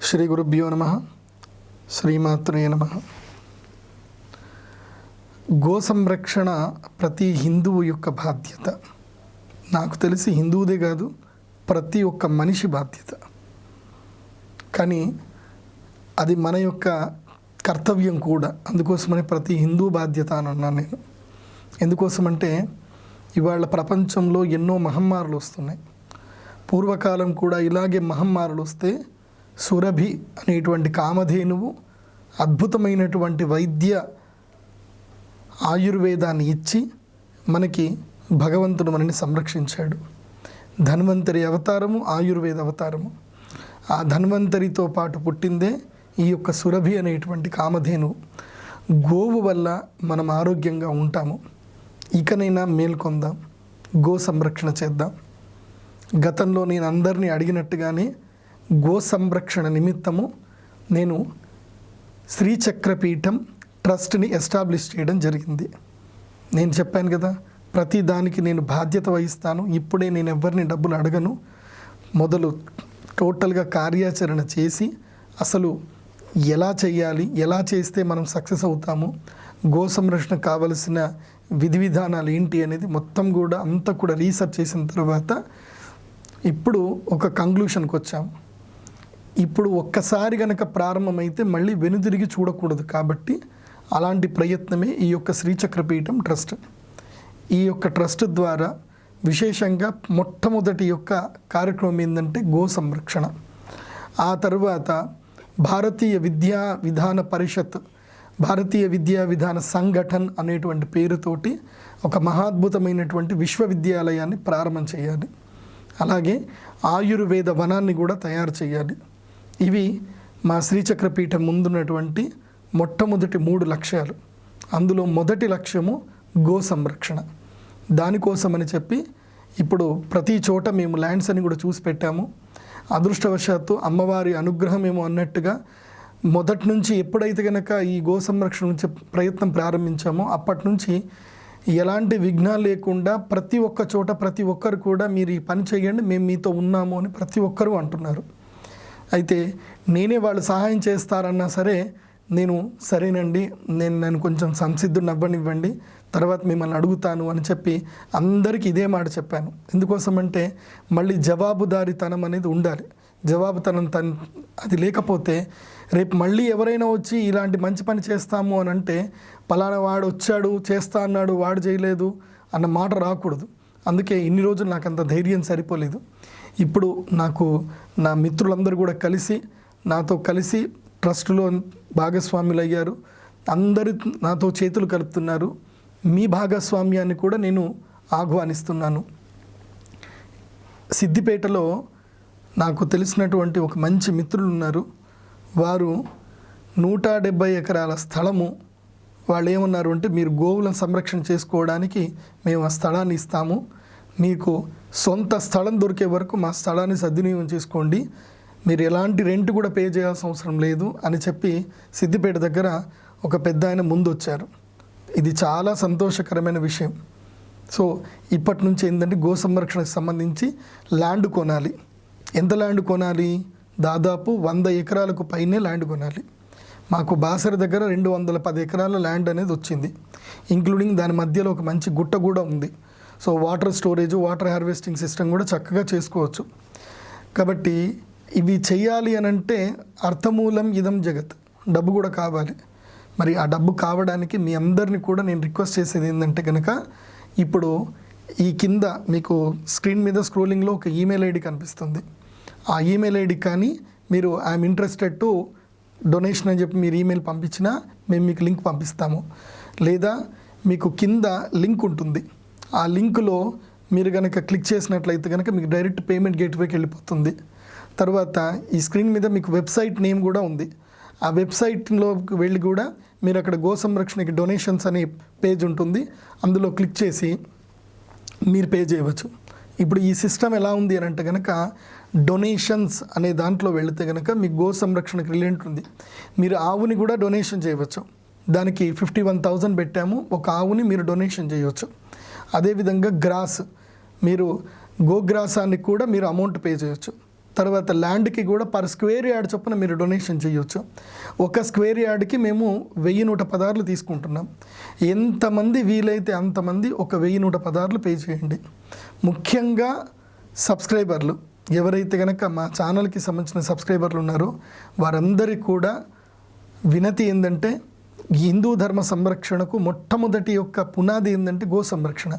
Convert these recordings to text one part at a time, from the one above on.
శ్రీ గురుభ్యో నమః. శ్రీమాత్రే నమః. గో సంరక్షణ ప్రతి హిందువు యొక్క బాధ్యత. నాకు తెలిసి హిందువుదే కాదు, ప్రతి ఒక్క మనిషి బాధ్యత. కానీ అది మన యొక్క కర్తవ్యం కూడా. అందుకోసమని ప్రతి హిందూ బాధ్యత అని అన్నాను నేను. ఎందుకోసమంటే ఇవాళ ప్రపంచంలో ఎన్నో మహమ్మారులు వస్తున్నాయి. పూర్వకాలం కూడా ఇలాగే మహమ్మారులు వస్తే సురభి అనేటువంటి కామధేనువు అద్భుతమైనటువంటి వైద్య ఆయుర్వేదాన్ని ఇచ్చి మనకి భగవంతుడు మనని సంరక్షించాడు. ధన్వంతరి అవతారము, ఆయుర్వేద అవతారము. ఆ ధన్వంతరితో పాటు పుట్టిందే ఈ యొక్క సురభి అనేటువంటి కామధేనువు. గోవు వల్ల మనం ఆరోగ్యంగా ఉంటాము. ఇకనైనా మేల్కొందాం, గో సంరక్షణ చేద్దాం. గతంలో నేను అందరినీ అడిగినట్టుగానే గో సంరక్షణ నిమిత్తము నేను శ్రీచక్రపీఠం ట్రస్ట్ని ఎస్టాబ్లిష్ చేయడం జరిగింది. నేను చెప్పాను కదా, ప్రతి దానికి నేను బాధ్యత వహిస్తాను. ఇప్పుడే నేను ఎవరిని డబ్బులు అడగను. మొదలు టోటల్గా కార్యాచరణ చేసి అసలు ఎలా చేయాలి, ఎలా చేస్తే మనం సక్సెస్ అవుతాము, గో సంరక్షణ కావలసిన విధి విధానాలు ఏంటి అనేది మొత్తం కూడా అంతా కూడా రీసెర్చ్ చేసిన తర్వాత ఇప్పుడు ఒక కంక్లూషన్కి వచ్చాము. ఇప్పుడు ఒక్కసారి కనుక ప్రారంభమైతే మళ్ళీ వెనుదిరిగి చూడకూడదు. కాబట్టి అలాంటి ప్రయత్నమే ఈ యొక్క శ్రీచక్రపీఠం ట్రస్ట్. ఈ యొక్క ట్రస్ట్ ద్వారా విశేషంగా మొట్టమొదటి యొక్క కార్యక్రమం ఏంటంటే గో సంరక్షణ. ఆ తర్వాత భారతీయ విద్యా విధాన పరిషత్, భారతీయ విద్యా విధాన సంఘటన్ అనేటువంటి పేరుతోటి ఒక మహాద్భుతమైనటువంటి విశ్వవిద్యాలయాన్ని ప్రారంభం చేయాలి. అలాగే ఆయుర్వేద వనాన్ని కూడా తయారు చేయాలి. ఇవి మా శ్రీచక్రపీఠం ముందున్నటువంటి మొట్టమొదటి 3 లక్ష్యాలు. అందులో మొదటి లక్ష్యము గో సంరక్షణ. దానికోసమని చెప్పి ఇప్పుడు ప్రతి చోట మేము ల్యాండ్స్ అని కూడా చూసి పెట్టాము. అదృష్టవశాత్తు అమ్మవారి అనుగ్రహం ఏమో అన్నట్టుగా మొదటి నుంచి ఎప్పుడైతే కనుక ఈ గో సంరక్షణ నుంచి ప్రయత్నం ప్రారంభించామో అప్పటి నుంచి ఎలాంటి విఘ్నాలు లేకుండా ప్రతి ఒక్క చోట ప్రతి ఒక్కరు కూడా మీరు ఈ పని చేయండి, మేము మీతో ఉన్నాము అని ప్రతి ఒక్కరూ అంటున్నారు. అయితే నేనే వాళ్ళు సహాయం చేస్తారన్నా సరే నేను సరేనండి, నేను కొంచెం సంసిద్ధుడిని అవ్వనివ్వండి, తర్వాత మిమ్మల్ని అడుగుతాను అని చెప్పి అందరికీ ఇదే మాట చెప్పాను. ఎందుకోసమంటే మళ్ళీ జవాబుదారీతనం అనేది ఉండాలి. జవాబుతనం అది లేకపోతే రేపు మళ్ళీ ఎవరైనా వచ్చి ఇలాంటి మంచి పని చేస్తాము అని అంటే పలానా వాడు వచ్చాడు చేస్తా అన్నాడు, వాడు చేయలేదు అన్న మాట రాకూడదు. అందుకే ఇన్ని రోజులు నాకు అంత ధైర్యం సరిపోలేదు. ఇప్పుడు నాకు నా మిత్రులందరూ కూడా నాతో కలిసి ట్రస్టులో భాగస్వాములు అయ్యారు. అందరూ నాతో చేతులు కలుపుతున్నారు. మీ భాగస్వామ్యాన్ని కూడా నేను ఆహ్వానిస్తున్నాను. సిద్దిపేటలో నాకు తెలిసినటువంటి ఒక మంచి మిత్రులు ఉన్నారు. వారు 170 ఎకరాల స్థలము, వాళ్ళు ఏమన్నారు అంటే మీరు గోవులను సంరక్షణ చేసుకోవడానికి మేము ఆ స్థలాన్ని ఇస్తాము, మీకు సొంత స్థలం దొరికే వరకు మా స్థలాన్ని సద్వినియోగం చేసుకోండి, మీరు ఎలాంటి రెంట్ కూడా పే చేయాల్సిన అవసరం లేదు అని చెప్పి సిద్దిపేట దగ్గర ఒక పెద్ద ఆయన ముందు వచ్చారు. ఇది చాలా సంతోషకరమైన విషయం. సో ఇప్పటి నుంచి ఏంటంటే గో సంరక్షణకు సంబంధించి ల్యాండ్ కొనాలి. ఎంత ల్యాండ్ కొనాలి? దాదాపు 100 ఎకరాలకు పైనే ల్యాండ్ కొనాలి. మాకు బాసర దగ్గర 210 ఎకరాల ల్యాండ్ అనేది వచ్చింది. ఇంక్లూడింగ్ దాని మధ్యలో ఒక మంచి గుట్ట కూడా ఉంది. So water storage, water harvesting system కూడా చక్కగా చేసుకోవచ్చు. కాబట్టి ఇవి చేయాలి అని అంటే అర్థమూలం ఇదం జగత్, డబ్బు కూడా కావాలి. మరి ఆ డబ్బు కావడానికి మీ అందరినీ కూడా నేను రిక్వెస్ట్ చేసేది ఏంటంటే కనుక ఇప్పుడు ఈ కింద మీకు స్క్రీన్ మీద స్క్రోలింగ్లో ఒక ఈమెయిల్ ఐడి కనిపిస్తుంది. ఆ ఈమెయిల్ ఐడి కానీ మీరు ఐఎమ్ ఇంట్రెస్టెడ్ టు డొనేషన్ అని చెప్పి మీరు ఈమెయిల్ పంపించినా మేము మీకు లింక్ పంపిస్తాము. లేదా మీకు కింద లింక్ ఉంటుంది. ఆ లింకులో మీరు కనుక క్లిక్ చేసినట్లయితే కనుక మీకు డైరెక్ట్ పేమెంట్ గేట్వేకి వెళ్ళిపోతుంది. తర్వాత ఈ స్క్రీన్ మీద మీకు వెబ్సైట్ నేమ్ కూడా ఉంది. ఆ వెబ్సైట్లోకి వెళ్ళి కూడా మీరు అక్కడ గో సంరక్షణకి డొనేషన్స్ అనే పేజ్ ఉంటుంది. అందులో క్లిక్ చేసి మీరు పే చేయవచ్చు. ఇప్పుడు ఈ సిస్టమ్ ఎలా ఉంది అని అంటే కనుక డొనేషన్స్ అనే దాంట్లో వెళితే కనుక మీకు గో సంరక్షణకి రిలేటెడ్ ఉంది. మీరు ఆవుని కూడా డొనేషన్ చేయవచ్చు. దానికి 51,000 పెట్టాము. ఒక ఆవుని మీరు డొనేషన్ చేయవచ్చు. అదేవిధంగా గ్రాస్, మీరు గోగ్రాసానికి కూడా మీరు అమౌంట్ పే చేయవచ్చు. తర్వాత ల్యాండ్కి కూడా పర్ స్క్వేర్ యార్డ్ చొప్పున మీరు డొనేషన్ చేయొచ్చు. ఒక స్క్వేర్ యార్డ్కి మేము 1116 తీసుకుంటున్నాం. ఎంతమంది వీలైతే అంతమంది ఒక 1116 పే చేయండి. ముఖ్యంగా సబ్స్క్రైబర్లు ఎవరైతే కనుక మా ఛానల్కి సంబంధించిన సబ్స్క్రైబర్లు ఉన్నారో వారందరికీ కూడా వినతి ఏంటంటే, హిందూ ధర్మ సంరక్షణకు మొట్టమొదటి యొక్క పునాది ఏంటంటే గో సంరక్షణ.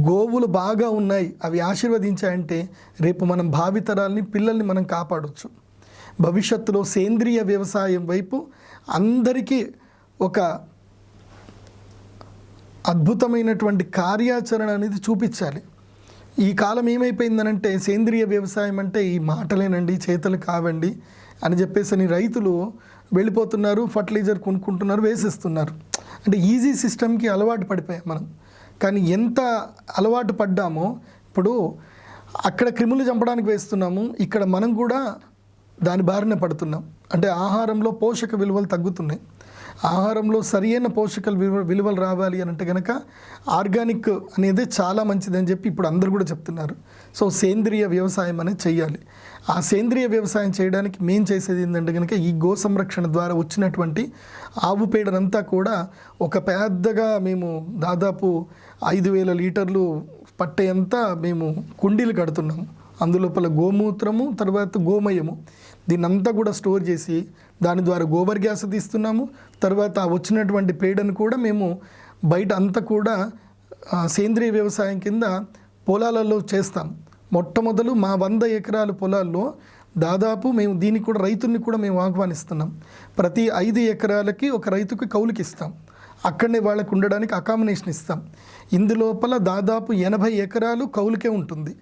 గోవులు బాగా ఉన్నాయి, అవి ఆశీర్వదించాయంటే రేపు మనం భావితరాల్ని పిల్లల్ని మనం కాపాడవచ్చు. భవిష్యత్తులో సేంద్రియ వ్యవసాయం వైపు అందరికీ ఒక అద్భుతమైనటువంటి కార్యాచరణ అనేది చూపించాలి. ఈ కాలం ఏమైపోయిందనంటే సేంద్రియ వ్యవసాయం అంటే ఈ మాటలేనండి, చేతలు కావండి అని చెప్పేసి రైతులు వెళ్ళిపోతున్నారు, ఫర్టిలైజర్ కొనుక్కుంటున్నారు, వేసేస్తున్నారు. అంటే ఈజీ సిస్టమ్కి అలవాటు పడిపోయాం మనం. కానీ ఎంత అలవాటు పడ్డామో, ఇప్పుడు అక్కడ క్రిములు చంపడానికి వేస్తున్నాము, ఇక్కడ మనం కూడా దాని బారిన పడుతున్నాం. అంటే ఆహారంలో పోషక విలువలు తగ్గుతున్నాయి. ఆహారంలో సరైన పోషక విలువలు రావాలి అని అంటే కనుక ఆర్గానిక్ అనేది చాలా మంచిదని చెప్పి ఇప్పుడు అందరూ కూడా చెప్తున్నారు. సో సేంద్రియ వ్యవసాయం అనేది చేయాలి. ఆ సేంద్రియ వ్యవసాయం చేయడానికి మేము చేసేది ఏంటంటే కనుక ఈ గో సంరక్షణ ద్వారా వచ్చినటువంటి ఆవు పేడనంతా కూడా ఒక పెద్దగా మేము దాదాపు 5,000 లీటర్లు పట్టేంతా మేము కుండీలు కడుతున్నాము. అందులోపల గోమూత్రము, తర్వాత గోమయము, దీన్నంతా కూడా స్టోర్ చేసి దాని ద్వారా గోబర్ గ్యాస్ తీస్తున్నాము. తర్వాత వచ్చినటువంటి పేడను కూడా మేము బయట అంతా కూడా సేంద్రియ వ్యవసాయం కింద పొలాలలో చేస్తాం. మొట్టమొదలు మా 100 ఎకరాల పొలాల్లో దాదాపు మేము దీనికి కూడా రైతుల్ని కూడా మేము ఆహ్వానిస్తున్నాం. ప్రతి 5 ఎకరాలకి ఒక రైతుకి కౌలుకి ఇస్తాం. అక్కడనే వాళ్ళకు ఉండడానికి అకామిడేషన్ ఇస్తాం. ఇందులోపల దాదాపు 80 ఎకరాలు కౌలుకే ఉంటుంది.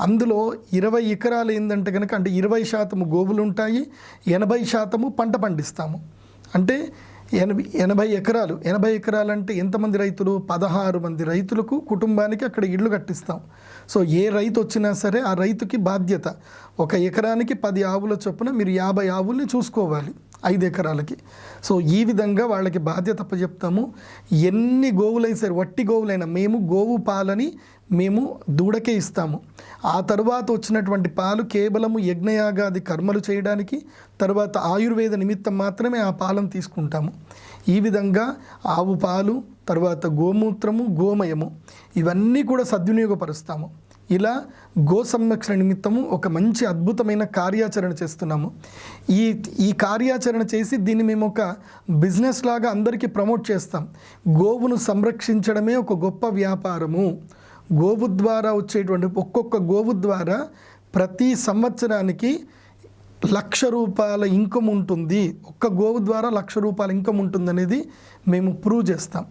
అందులో 20 ఎకరాలు ఏంటంటే కనుక అంటే 20% గోవులు ఉంటాయి, 80% పంట పండిస్తాము. అంటే 80 ఎకరాలు. 80 ఎకరాలు అంటే ఎంతమంది రైతులు? 16 మంది రైతులకు కుటుంబానికి అక్కడ ఇళ్ళు కట్టిస్తాం. సో ఏ రైతు వచ్చినా సరే ఆ రైతుకి బాధ్యత, ఒక ఎకరానికి 10 ఆవుల చొప్పున మీరు 50 ఆవుల్ని చూసుకోవాలి 5 ఎకరాలకి. సో ఈ విధంగా వాళ్ళకి బాధ్యత అప్పచెప్తాము. ఎన్ని గోవులైనా సరే, వట్టి గోవులైనా మేము గోవు పాలని మేము దూడకే ఇస్తాము. ఆ తర్వాత వచ్చినటువంటి పాలు కేవలము యజ్ఞయాగాది కర్మలు చేయడానికి, తర్వాత ఆయుర్వేద నిమిత్తం మాత్రమే ఆ పాలను తీసుకుంటాము. ఈ విధంగా ఆవు పాలు, తర్వాత గోమూత్రము, గోమయము ఇవన్నీ కూడా సద్వినియోగపరుస్తాము. ఇలా గో సంరక్షణ నిమిత్తము ఒక మంచి అద్భుతమైన కార్యాచరణ చేస్తున్నాము. ఈ కార్యాచరణ చేసి దీన్ని మేము ఒక బిజినెస్ లాగా అందరికీ ప్రమోట్ చేస్తాం. గోవును సంరక్షించడమే ఒక గొప్ప వ్యాపారము. గోవు ద్వారా వచ్చేటువంటి ఒక్కొక్క గోవు ద్వారా ప్రతి సంవత్సరానికి ₹1,00,000 ఇన్కమ్ ఉంటుంది. ఒక్క గోవు ద్వారా ₹1,00,000 ఇన్కమ్ ఉంటుంది అనేది మేము ప్రూవ్ చేస్తాం.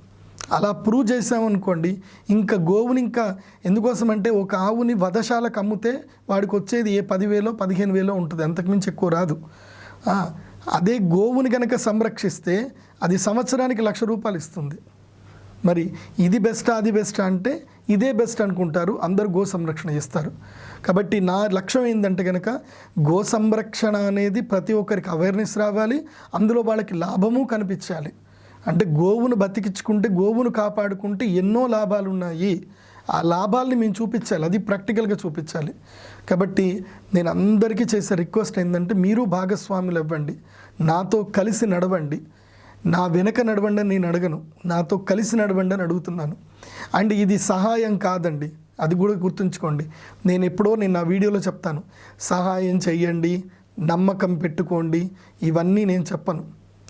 అలా ప్రూవ్ చేసామనుకోండి, ఇంకా గోవుని ఇంకా ఎందుకోసం అంటే ఒక ఆవుని వధశాలకు అమ్మితే వాడికి వచ్చేది 10,000 15,000 ఉంటుంది, అంతకుమించి ఎక్కువ రాదు. అదే గోవుని కనుక సంరక్షిస్తే అది సంవత్సరానికి ₹1,00,000 ఇస్తుంది. మరి ఇది బెస్టా అది బెస్టా అంటే ఇదే బెస్ట్ అనుకుంటారు, అందరూ గో సంరక్షణ చేస్తారు. కాబట్టి నా లక్ష్యం ఏంటంటే కనుక గో సంరక్షణ అనేది ప్రతి ఒక్కరికి అవేర్నెస్ రావాలి, అందులో వాళ్ళకి లాభము కనిపించాలి. అంటే గోవును బతికించుకుంటే, గోవును కాపాడుకుంటే ఎన్నో లాభాలు ఉన్నాయి. ఆ లాభాలని మేము చూపించాలి, అది ప్రాక్టికల్గా చూపించాలి. కాబట్టి నేను అందరికీ చేసే రిక్వెస్ట్ ఏంటంటే మీరు భాగస్వాములు ఇవ్వండి, నాతో కలిసి నడవండి. నా వెనక నడవండి అని నేను అడగను, నాతో కలిసి నడవండి అని అడుగుతున్నాను. అండ్ ఇది సహాయం కాదండి, అది కూడా గుర్తుంచుకోండి. నేను నా వీడియోలో చెప్తాను, సహాయం చెయ్యండి, నమ్మకం పెట్టుకోండి, ఇవన్నీ నేను చెప్పను.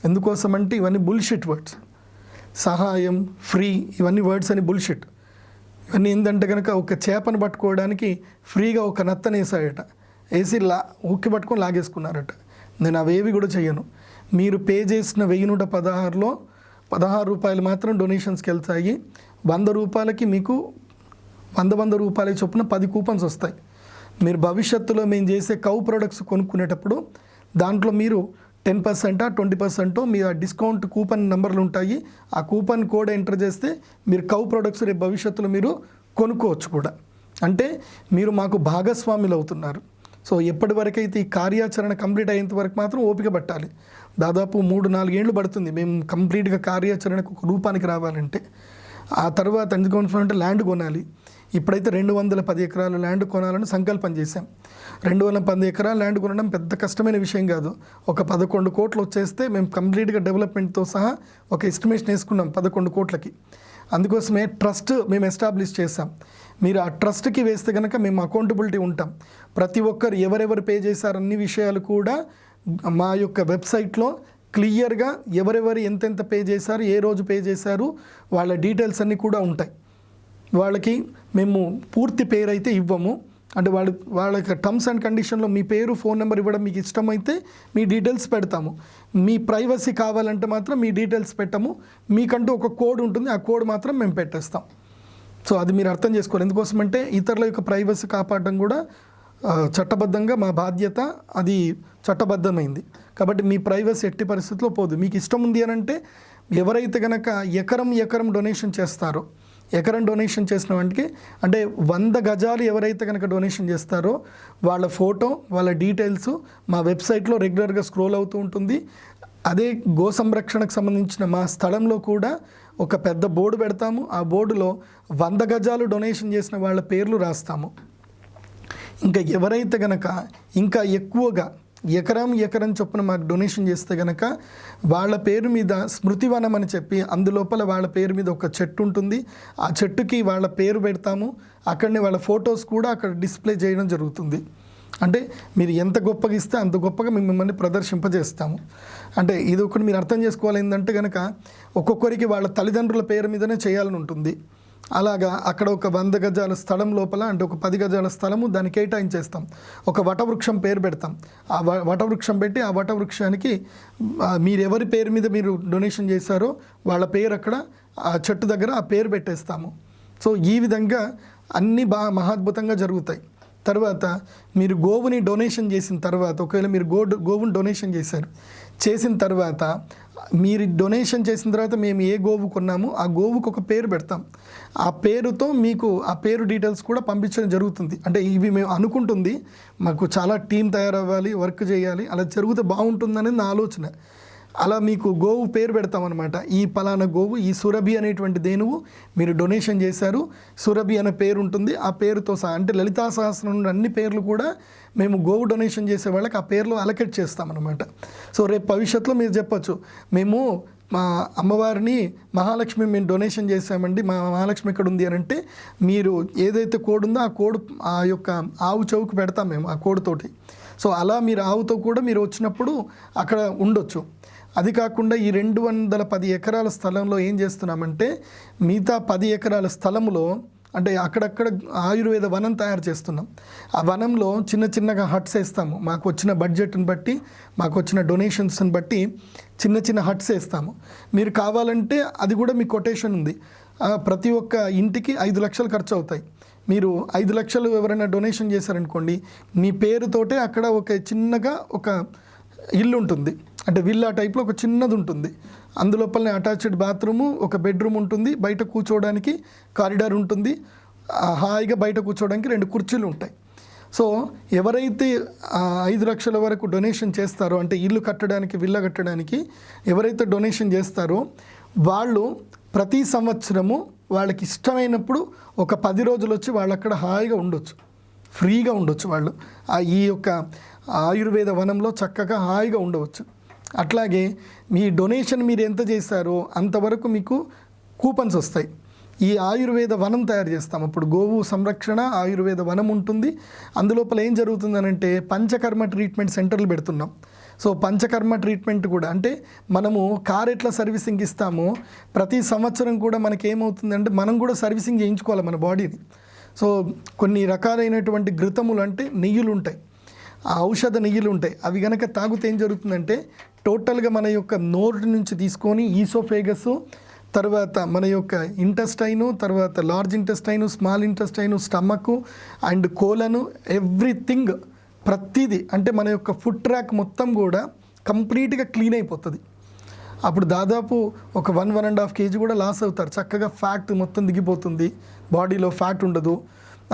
ఎందుకోసమంటే ఇవన్నీ బుల్షిట్ వర్డ్స్. సహాయం, ఫ్రీ, ఇవన్నీ వర్డ్స్ అని బుల్షిట్. ఇవన్నీ ఏంటంటే కనుక ఒక చేపను పట్టుకోవడానికి ఫ్రీగా ఒక నత్తను వేసాడట, వేసి ఉక్కి పట్టుకొని లాగేసుకున్నారట. నేను అవేవి కూడా చెయ్యను. మీరు పే చేసిన 1116లో ₹16 మాత్రం డొనేషన్స్కి వెళ్తాయి. ₹100 మీకు 100 రూపాయల చొప్పున 10 కూపన్స్ వస్తాయి. మీరు భవిష్యత్తులో మేము చేసే కౌ ప్రొడక్ట్స్ కొనుక్కునేటప్పుడు దాంట్లో మీరు 10% 20% మీ డిస్కౌంట్ కూపన్ నెంబర్లు ఉంటాయి. ఆ కూపన్ కోడ్ ఎంటర్ చేస్తే మీరు కౌ ప్రొడక్ట్స్ రేపు భవిష్యత్తులో మీరు కొనుక్కోవచ్చు కూడా. అంటే మీరు మాకు భాగస్వాములు అవుతున్నారు. సో ఎప్పటి వరకైతే ఈ కార్యాచరణ కంప్లీట్ అయ్యేంత వరకు మాత్రం ఓపిక పట్టాలి. దాదాపు 3-4 ఏళ్ళు పడుతుంది మేము కంప్లీట్గా కార్యాచరణకు ఒక రూపానికి రావాలంటే. ఆ తర్వాత ఎందుకు అంటే ల్యాండ్ కొనాలి. ఇప్పుడైతే 210 ఎకరాల ల్యాండ్ కొనాలని సంకల్పం చేశాం. 210 ఎకరాల ల్యాండ్ కొనడం పెద్ద కష్టమైన విషయం కాదు. ఒక 11 కోట్లు వచ్చేస్తే మేము కంప్లీట్గా డెవలప్మెంట్తో సహా ఒక ఎస్టిమేషన్ వేసుకున్నాం 11 కోట్లకి. అందుకోసమే ట్రస్ట్ మేము ఎస్టాబ్లిష్ చేసాం. మీరు ఆ ట్రస్ట్కి వేస్తే కనుక మేము అకౌంటబిలిటీ ఉంటాం. ప్రతి ఒక్కరు ఎవరెవరు పే చేశారు అన్ని విషయాలు కూడా మా యొక్క వెబ్సైట్లో క్లియర్గా ఎవరెవరు ఎంతెంత పే చేశారు, ఏ రోజు పే చేశారు, వాళ్ళ డీటెయిల్స్ అన్నీ కూడా ఉంటాయి. వాళ్ళకి మేము పూర్తి పేరు అయితే ఇవ్వము. అంటే వాళ్ళకి టర్మ్స్ అండ్ కండిషన్లో మీ పేరు, ఫోన్ నెంబర్ ఇవ్వడం మీకు ఇష్టమైతే మీ డీటెయిల్స్ పెడతాము. మీ ప్రైవసీ కావాలంటే మాత్రం మీ డీటెయిల్స్ పెట్టము. మీకంటూ ఒక కోడ్ ఉంటుంది, ఆ కోడ్ మాత్రం మేము పెట్టేస్తాం. సో అది మీరు అర్థం చేసుకోవాలి. ఎందుకోసమంటే ఇతరుల యొక్క ప్రైవసీ కాపాడడం కూడా చట్టబద్ధంగా మా బాధ్యత, అది చట్టబద్ధమైంది. కాబట్టి మీ ప్రైవసీ ఎట్టి పరిస్థితుల్లో పోదు. మీకు ఇష్టం ఉంది అని అంటే ఎవరైతే కనుక ఎకరం డొనేషన్ చేస్తారో, ఎకరం డొనేషన్ చేసిన వాటికి అంటే 100 గజాలు ఎవరైతే కనుక డొనేషన్ చేస్తారో వాళ్ళ ఫోటో, వాళ్ళ డీటెయిల్స్ మా వెబ్సైట్లో రెగ్యులర్గా స్క్రోల్ అవుతూ ఉంటుంది. అదే గో సంరక్షణకు సంబంధించిన మా స్థలంలో కూడా ఒక పెద్ద బోర్డు పెడతాము. ఆ బోర్డులో 100 గజాలు డొనేషన్ చేసిన వాళ్ళ పేర్లు రాస్తాము. ఇంకా ఎవరైతే కనుక ఇంకా ఎక్కువగా ఎకరం చొప్పున మాకు డొనేషన్ చేస్తే కనుక వాళ్ళ పేరు మీద స్మృతివనం అని చెప్పి అందులోపల వాళ్ళ పేరు మీద ఒక చెట్టు ఉంటుంది. ఆ చెట్టుకి వాళ్ళ పేరు పెడతాము. అక్కడనే వాళ్ళ ఫొటోస్ కూడా అక్కడ డిస్ప్లే చేయడం జరుగుతుంది. అంటే మీరు ఎంత గొప్పగా ఇస్తే అంత గొప్పగా మేము మిమ్మల్ని ప్రదర్శింపజేస్తాము. అంటే ఇది ఒకటి మీరు అర్థం చేసుకోవాలి. ఏంటంటే కనుక ఒక్కొక్కరికి వాళ్ళ తల్లిదండ్రుల పేరు మీదనే చేయాలని ఉంటుంది. అలాగా అక్కడ ఒక 100 గజాల స్థలం లోపల అంటే ఒక 10 గజాల స్థలము దాన్ని కేటాయించేస్తాం. ఒక వటవృక్షం పేరు పెడతాం. ఆ వటవృక్షం పెట్టి ఆ వటవృక్షానికి మీరు ఎవరి పేరు మీద మీరు డొనేషన్ చేశారో వాళ్ళ పేరు అక్కడ ఆ చెట్టు దగ్గర ఆ పేరు పెట్టేస్తాము. సో ఈ విధంగా అన్నీ మహాద్భుతంగా జరుగుతాయి. తర్వాత మీరు గోవుని డొనేషన్ చేసిన తర్వాత, ఒకవేళ మీరు గోవుని డొనేషన్ చేసిన తర్వాత మీరు డొనేషన్ చేసిన తర్వాత మేము ఏ గోవు కొన్నామో ఆ గోవుకు ఒక పేరు పెడతాం. ఆ పేరుతో మీకు ఆ పేరు డీటెయిల్స్ కూడా పంపించడం జరుగుతుంది. అంటే ఇవి మేము అనుకుంటుంది, మాకు చాలా టీం తయారవ్వాలి, వర్క్ చేయాలి, అలా జరిగితే బాగుంటుందనేది నా ఆలోచన. అలా మీకు గోవు పేరు పెడతామన్నమాట. ఈ పలానా గోవు, ఈ సురభి అనేటువంటి దేనువు మీరు డొనేషన్ చేశారు, సురభి అనే పేరు ఉంటుంది. ఆ పేరుతో సహా అంటే లలితా సహస్రం నుండి అన్ని పేర్లు కూడా మేము గోవు డొనేషన్ చేసే వాళ్ళకి ఆ పేర్లు అలకెట్ చేస్తామన్నమాట. సో రేపు భవిష్యత్తులో మీరు చెప్పచ్చు, మేము మా అమ్మవారిని మహాలక్ష్మి మేము డొనేషన్ చేసామండి, మా మహాలక్ష్మి ఎక్కడ ఉంది అని అంటే మీరు ఏదైతే కోడ్ ఉందో ఆ కోడ్ ఆ యొక్క ఆవు చౌకు పెడతాం మేము ఆ కోడ్తోటి. సో అలా మీరు ఆవుతో కూడా మీరు వచ్చినప్పుడు అక్కడ ఉండొచ్చు. అది కాకుండా ఈ 210 ఎకరాల స్థలంలో ఏం చేస్తున్నామంటే మిగతా 10 ఎకరాల స్థలంలో అంటే అక్కడక్కడ ఆయుర్వేద వనం తయారు చేస్తున్నాం. ఆ వనంలో చిన్నగా హట్స్ వేస్తాము. మాకు వచ్చిన బడ్జెట్ని బట్టి, మాకు వచ్చిన డొనేషన్స్ని బట్టి చిన్న హట్స్ వేస్తాము. మీరు కావాలంటే అది కూడా మీ కొటేషన్ ఉంది. ప్రతి ఒక్క ఇంటికి 5 లక్షలు ఖర్చు అవుతాయి. మీరు 5 లక్షలు ఎవరైనా డొనేషన్ చేశారనుకోండి, మీ పేరుతోటే అక్కడ ఒక చిన్నగా ఒక ఇల్లు ఉంటుంది. అంటే విల్లా టైప్లో ఒక చిన్నది ఉంటుంది. అందులోపలనే అటాచ్డ్ బాత్రూము, ఒక బెడ్రూమ్ ఉంటుంది, బయట కూర్చోవడానికి కారిడార్ ఉంటుంది, హాయిగా బయట కూర్చోవడానికి 2 కుర్చీలు ఉంటాయి. సో ఎవరైతే 5 లక్షల వరకు డొనేషన్ చేస్తారో అంటే ఇల్లు కట్టడానికి, విల్లా కట్టడానికి ఎవరైతే డొనేషన్ చేస్తారో వాళ్ళు ప్రతి సంవత్సరము వాళ్ళకి ఇష్టమైనప్పుడు ఒక 10 రోజులు వచ్చి వాళ్ళు అక్కడ హాయిగా ఉండొచ్చు, ఫ్రీగా ఉండొచ్చు. వాళ్ళు ఈ యొక్క ఆయుర్వేద వనంలో చక్కగా హాయిగా ఉండవచ్చు. అట్లాగే మీ డొనేషన్ మీరు ఎంత చేశారో అంతవరకు మీకు కూపన్స్ వస్తాయి. ఈ ఆయుర్వేద వనం తయారు చేస్తాం. అప్పుడు గోవు సంరక్షణ ఆయుర్వేద వనం ఉంటుంది. అందులోపల ఏం జరుగుతుందనంటే పంచకర్మ ట్రీట్మెంట్ సెంటర్లు పెడుతున్నాం. సో పంచకర్మ ట్రీట్మెంట్ కూడా అంటే మనము కార్ ఎట్లా సర్వీసింగ్ ఇస్తామో ప్రతి సంవత్సరం కూడా మనకి ఏమవుతుందంటే మనం కూడా సర్వీసింగ్ చేయించుకోవాలి మన బాడీని. సో కొన్ని రకాలైనటువంటి ఘృతములు అంటే నెయ్యులు ఉంటాయి, ఆ ఔషధ నెయ్యులు ఉంటాయి. అవి కనుక తాగితే ఏం జరుగుతుందంటే టోటల్గా మన యొక్క నోరు నుంచి తీసుకొని ఈసోఫేగస్, తర్వాత మన యొక్క ఇంటెస్టైను, తర్వాత large intestine, small intestine, stomach and colon, everything ప్రతిదీ అంటే మన యొక్క ఫుడ్ ట్రాక్ మొత్తం కూడా కంప్లీట్గా క్లీన్ అయిపోతుంది. అప్పుడు దాదాపు ఒక 1.5 kg కూడా లాస్ అవుతారు. చక్కగా ఫ్యాట్ మొత్తం దిగిపోతుంది, బాడీలో ఫ్యాట్ ఉండదు.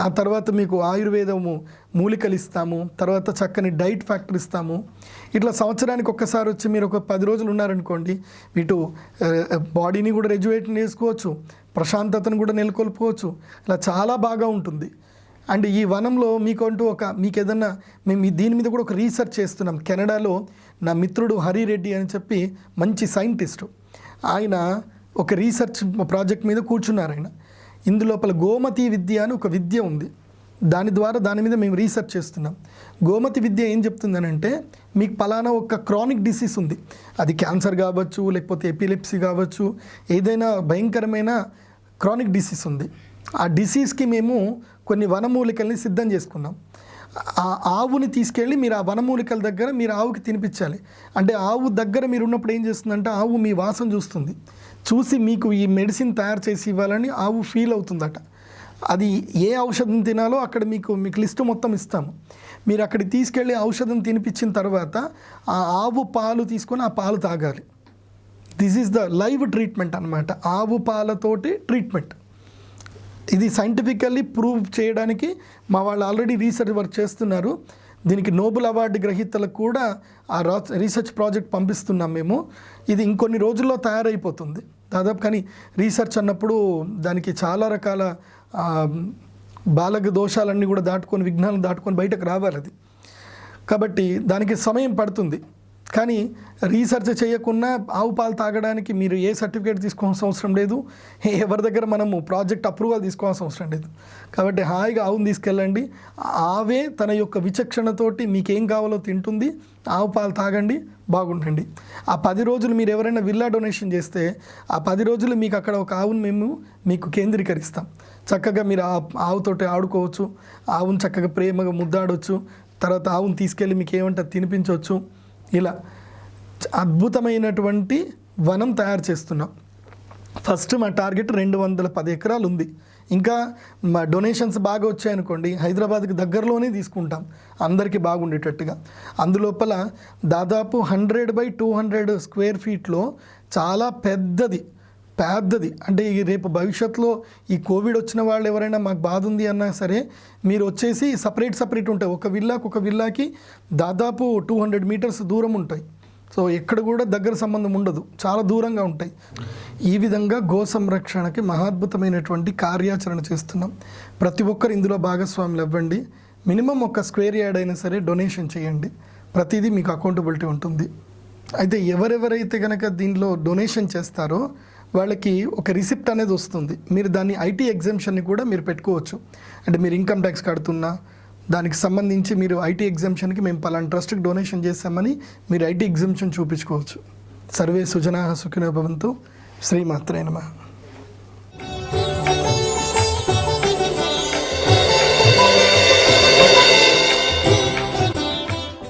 ఆ తర్వాత మీకు ఆయుర్వేదము మూలికలు ఇస్తాము, తర్వాత చక్కని డైట్ ఫ్యాక్టర్ ఇస్తాము. ఇట్లా సంవత్సరానికి ఒక్కసారి వచ్చి మీరు ఒక 10 రోజులు ఉన్నారనుకోండి, ఇటు బాడీని కూడా రెజ్యువేట్ చేసుకోవచ్చు, ప్రశాంతతను కూడా నెలకొల్పుకోవచ్చు. ఇలా చాలా బాగా ఉంటుంది. అండ్ ఈ వనంలో మీకంటూ మీకు ఏదన్నా మేము దీని మీద కూడా ఒక రీసెర్చ్ చేస్తున్నాం. కెనడాలో నా మిత్రుడు హరిరెడ్డి అని చెప్పి మంచి సైంటిస్టు, ఆయన ఒక రీసెర్చ్ ప్రాజెక్ట్ మీద కూర్చున్నారు. ఆయన ఇందులోపల గోమతి విద్య అని ఒక విద్య ఉంది, దాని మీద మేము రీసెర్చ్ చేస్తున్నాం. గోమతి విద్య ఏం చెప్తుందనంటే, మీకు పలానా ఒక క్రానిక్ డిసీజ్ ఉంది, అది క్యాన్సర్ కావచ్చు, లేకపోతే ఎపిలెప్సీ కావచ్చు, ఏదైనా భయంకరమైన క్రానిక్ డిసీజ్ ఉంది. ఆ డిసీజ్కి మేము కొన్ని వనమూలికల్ని సిద్ధం చేసుకున్నాం. ఆ ఆవుని తీసుకెళ్ళి మీరు ఆ వనమూలికల దగ్గర మీరు ఆవుకి తినిపించాలి. అంటే ఆవు దగ్గర మీరు ఉన్నప్పుడు ఏం చేస్తుందంటే, ఆవు మీ వాసన చూసి మీకు ఈ మెడిసిన్ తయారు చేసి ఇవ్వాలని ఆవు ఫీల్ అవుతుందట. అది ఏ ఔషధం తినాలో అక్కడ మీకు లిస్టు మొత్తం ఇస్తాము. మీరు అక్కడికి తీసుకెళ్ళి ఔషధం తినిపించిన తర్వాత ఆ ఆవు పాలు తీసుకొని ఆ పాలు తాగాలి. This is the live treatment అనమాట, ఆవు పాలతోటి ట్రీట్మెంట్. ఇది సైంటిఫికల్లీ ప్రూవ్ చేయడానికి మా వాళ్ళు ఆల్రెడీ రీసెర్చ్ వర్క్ చేస్తున్నారు. దీనికి నోబెల్ అవార్డు గ్రహీతలకు కూడా ఆ రీసెర్చ్ ప్రాజెక్ట్ పంపిస్తున్నాం మేము. ఇది ఇంకొన్ని రోజుల్లో తయారైపోతుంది దాదాపు. కానీ రీసెర్చ్ అన్నప్పుడు దానికి చాలా రకాల బాలక దోషాలన్నీ కూడా దాటుకొని, విఘ్నాలను దాటుకొని బయటకు రావాలి అది. కాబట్టి దానికి సమయం పడుతుంది. కానీ రీసెర్చ్ చేయకుండా ఆవు పాలు తాగడానికి మీరు ఏ సర్టిఫికేట్ తీసుకోవాల్సిన అవసరం లేదు, ఎవరి దగ్గర మనము ప్రాజెక్ట్ అప్రూవల్ తీసుకోవాల్సిన అవసరం లేదు. కాబట్టి హాయిగా ఆవును తీసుకెళ్ళండి, ఆవే తన యొక్క విచక్షణతోటి మీకేం కావాలో తింటుంది, ఆవు పాలు తాగండి, బాగుండండి. ఆ 10 రోజులు మీరు ఎవరైనా విల్లా డొనేషన్ చేస్తే ఆ 10 రోజులు మీకు అక్కడ ఒక ఆవును మేము మీకు కేంద్రీకరిస్తాం. చక్కగా మీరు ఆ ఆవుతోటి ఆడుకోవచ్చు, ఆవును చక్కగా ప్రేమగా ముద్దాడవచ్చు, తర్వాత ఆవును తీసుకెళ్ళి మీకు ఏమంటే తినిపించవచ్చు. ఇలా అద్భుతమైనటువంటి వనం తయారు చేస్తున్నాం. ఫస్ట్ మా టార్గెట్ 210 ఎకరాలు ఉంది. ఇంకా మా డొనేషన్స్ బాగా వచ్చాయనుకోండి, హైదరాబాద్కి దగ్గరలోనే తీసుకుంటాం అందరికీ బాగుండేటట్టుగా. అందులోపల దాదాపు 100/200 స్క్వేర్ ఫీట్లో చాలా పెద్దది అంటే రేపు భవిష్యత్తులో ఈ కోవిడ్ వచ్చిన వాళ్ళు ఎవరైనా మాకు బాధ ఉంది అన్నా సరే, మీరు వచ్చేసి సపరేట్ ఉంటాయి. ఒక విల్లాకి దాదాపు 200 మీటర్స్ దూరం ఉంటాయి. సో ఎక్కడ కూడా దగ్గర సంబంధం ఉండదు, చాలా దూరంగా ఉంటాయి. ఈ విధంగా గో సంరక్షణకి మహాద్భుతమైనటువంటి కార్యాచరణ చేస్తున్నాం. ప్రతి ఒక్కరు ఇందులో భాగస్వాములు అవ్వండి. మినిమం ఒక స్క్వేర్ యార్డ్ అయినా సరే డొనేషన్ చేయండి. ప్రతిదీ మీకు అకౌంటబిలిటీ ఉంటుంది. అయితే ఎవరెవరైతే కనుక దీనిలో డొనేషన్ చేస్తారో వాళ్ళకి ఒక రిసిప్ట్ అనేది వస్తుంది. మీరు దాన్ని ఐటీ ఎగ్జామ్షన్ని కూడా మీరు పెట్టుకోవచ్చు. అంటే మీరు ఇన్కమ్ ట్యాక్స్ కడుతున్నా దానికి సంబంధించి మీరు ఐటీ ఎగ్జామ్షన్కి మేము పలానా ట్రస్ట్కి డొనేషన్ చేస్తామని మీరు ఐటీ ఎగ్జామ్షన్ చూపించుకోవచ్చు. సర్వే సుజనాః సుఖినో భవంతు. శ్రీమాత్రే నమః.